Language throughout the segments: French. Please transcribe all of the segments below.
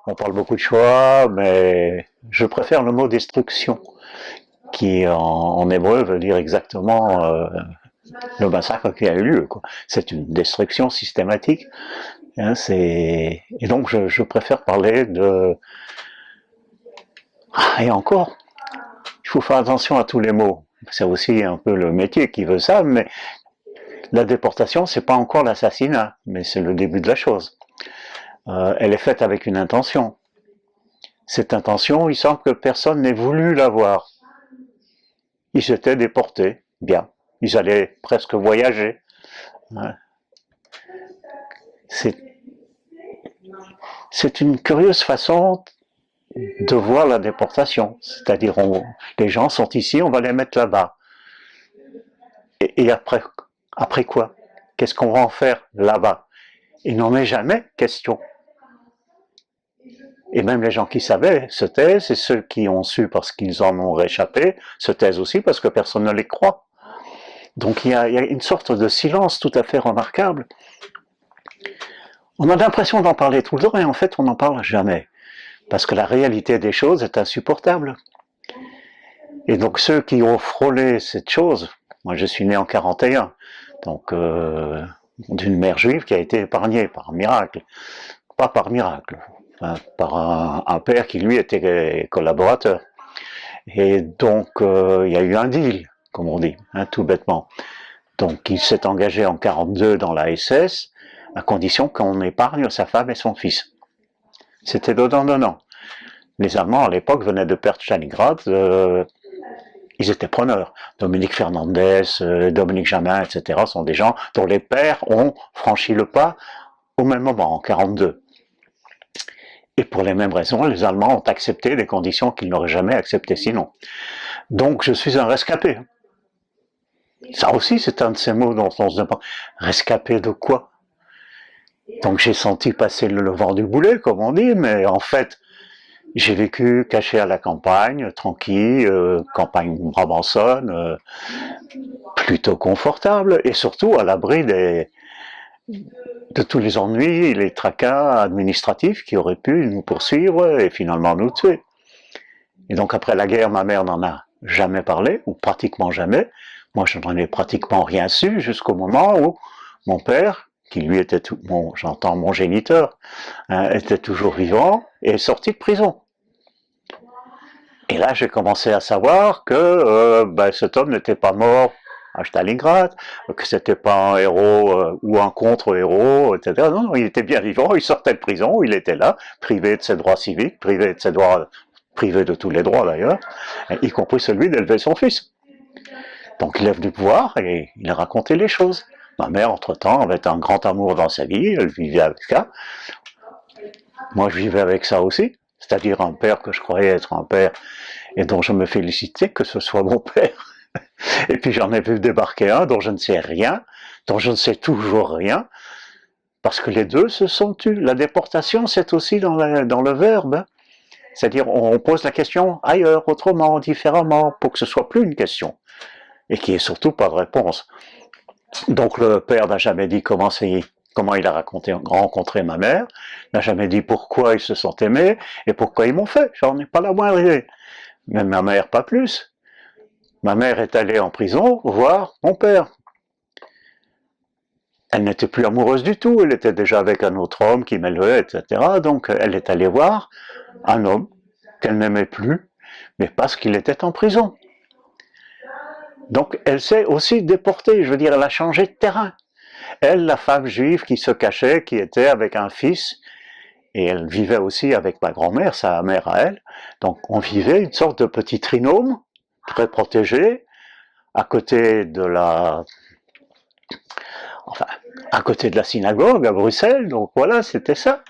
On parle beaucoup de Shoah, mais je préfère le mot destruction, qui en hébreu veut dire exactement le massacre qui a eu lieu, quoi. C'est une destruction systématique. Hein, et donc je préfère parler de... Et encore, il faut faire attention à tous les mots. C'est aussi un peu le métier qui veut ça, mais la déportation, c'est pas encore l'assassinat, mais c'est le début de la chose. Elle est faite avec une intention. Cette intention, il semble que personne n'ait voulu l'avoir. Ils étaient déportés, bien. Ils allaient presque voyager. C'est une curieuse façon de voir la déportation. C'est-à-dire, les gens sont ici, on va les mettre là-bas. Et après quoi? Qu'est-ce qu'on va en faire là-bas? Il n'en est jamais question. Et même les gens qui savaient se taisent, et ceux qui ont su parce qu'ils en ont réchappé se taisent aussi parce que personne ne les croit. Donc il y a une sorte de silence tout à fait remarquable. On a l'impression d'en parler tout le temps et en fait on n'en parle jamais. Parce que la réalité des choses est insupportable. Et donc ceux qui ont frôlé cette chose, moi je suis né en 41, donc d'une mère juive qui a été épargnée par miracle. Pas par miracle, enfin, par un père qui lui était collaborateur. Et donc il y a eu un deal, comme on dit, hein, tout bêtement. Donc il s'est engagé en 42 dans la SS, à condition qu'on épargne sa femme et son fils. C'était donnant-donnant. Les Allemands à l'époque venaient de perdre Stalingrad, ils étaient preneurs. Dominique Fernandez, Dominique Jamin, etc. sont des gens dont les pères ont franchi le pas au même moment, en 42. Et pour les mêmes raisons, les Allemands ont accepté des conditions qu'ils n'auraient jamais acceptées sinon. Donc je suis un rescapé. Ça aussi, c'est un de ces mots dont on se demande. Rescapé de quoi? Donc j'ai senti passer le vent du boulet, comme on dit, mais en fait, j'ai vécu caché à la campagne, tranquille, campagne brabançonne, plutôt confortable, et surtout à l'abri de tous les ennuis et les tracas administratifs qui auraient pu nous poursuivre et finalement nous tuer. Et donc après la guerre, ma mère n'en a jamais parlé, ou pratiquement jamais. Moi, je n'en ai pratiquement rien su jusqu'au moment où mon père, qui lui était, j'entends mon géniteur, était toujours vivant et est sorti de prison. Et là, j'ai commencé à savoir que cet homme n'était pas mort à Stalingrad, que c'était pas un héros ou un contre-héros, etc. Non, non, il était bien vivant, il sortait de prison, il était là, privé de ses droits civiques, privé de ses droits, privé de tous les droits d'ailleurs, y compris celui d'élever son fils. Donc il est venu me voir et il a raconté les choses. Ma mère, entre-temps, avait un grand amour dans sa vie, elle vivait avec ça. Moi, je vivais avec ça aussi, c'est-à-dire un père que je croyais être un père et dont je me félicitais que ce soit mon père. Et puis j'en ai vu débarquer un dont je ne sais rien, dont je ne sais toujours rien, parce que les deux se sont tus. La déportation, c'est aussi dans le verbe. C'est-à-dire, on pose la question ailleurs, autrement, différemment, pour que ce soit plus une question. Et qu'il n'y ait surtout pas de réponse. Donc le père n'a jamais dit comment il a rencontré ma mère, n'a jamais dit pourquoi ils se sont aimés et pourquoi ils m'ont fait. J'en ai pas la moindre idée. Mais ma mère, pas plus. Ma mère est allée en prison voir mon père. Elle n'était plus amoureuse du tout, elle était déjà avec un autre homme qui m'élevait, etc. Donc elle est allée voir un homme qu'elle n'aimait plus, mais parce qu'il était en prison. Donc elle s'est aussi déportée, je veux dire, elle a changé de terrain. Elle, la femme juive qui se cachait, qui était avec un fils, et elle vivait aussi avec ma grand-mère, sa mère à elle. Donc on vivait une sorte de petit trinôme, très protégé, à côté de la synagogue à Bruxelles, donc voilà, c'était ça.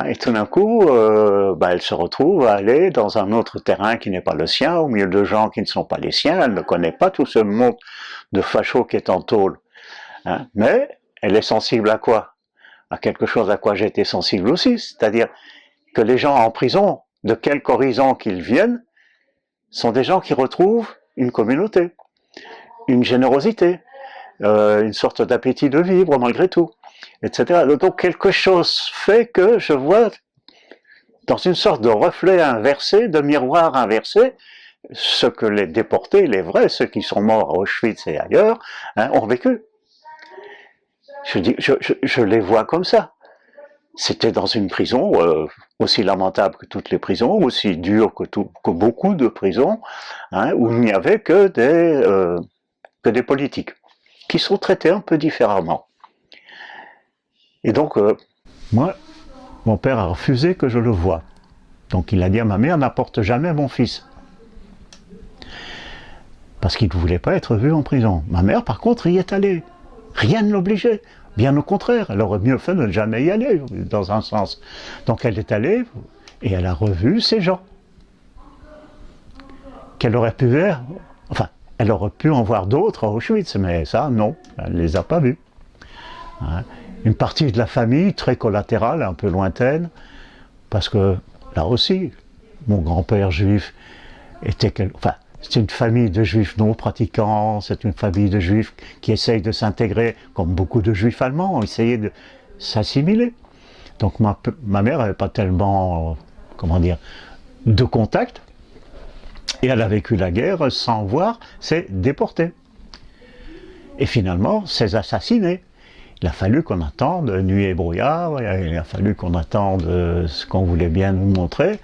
Et tout d'un coup, elle se retrouve à aller dans un autre terrain qui n'est pas le sien, au milieu de gens qui ne sont pas les siens, elle ne connaît pas tout ce monde de fachos qui est en tôle. Mais elle est sensible à quoi? À quelque chose à quoi j'étais sensible aussi, c'est-à-dire que les gens en prison, de quelque horizon qu'ils viennent, sont des gens qui retrouvent une communauté, une générosité, une sorte d'appétit de vivre malgré tout, etc. Donc quelque chose fait que je vois dans une sorte de reflet inversé, de miroir inversé, ce que les déportés, les vrais, ceux qui sont morts à Auschwitz et ailleurs, hein, ont vécu. Je les vois comme ça. C'était dans une prison aussi lamentable que toutes les prisons, aussi dure que beaucoup de prisons, hein, où il n'y avait que des politiques, qui sont traités un peu différemment. Et donc, moi, mon père a refusé que je le voie. Donc il a dit à ma mère, n'apporte jamais mon fils. Parce qu'il ne voulait pas être vu en prison. Ma mère, par contre, y est allée. Rien ne l'obligeait. Bien au contraire, elle aurait mieux fait de ne jamais y aller, dans un sens. Donc elle est allée et elle a revu ces gens. Qu'elle aurait pu voir, enfin, elle aurait pu en voir d'autres à Auschwitz, mais ça, non, elle ne les a pas vus. Hein. Une partie de la famille, très collatérale, un peu lointaine, parce que, là aussi, mon grand-père juif était... Enfin, c'est une famille de juifs non pratiquants, c'est une famille de juifs qui essayent de s'intégrer, comme beaucoup de juifs allemands, ont essayé de s'assimiler. Donc ma mère n'avait pas tellement, comment dire, de contact, et elle a vécu la guerre sans voir, c'est déporté. Et finalement, c'est assassiné. Il a fallu qu'on attende nuit et brouillard, il a fallu qu'on attende ce qu'on voulait bien nous montrer,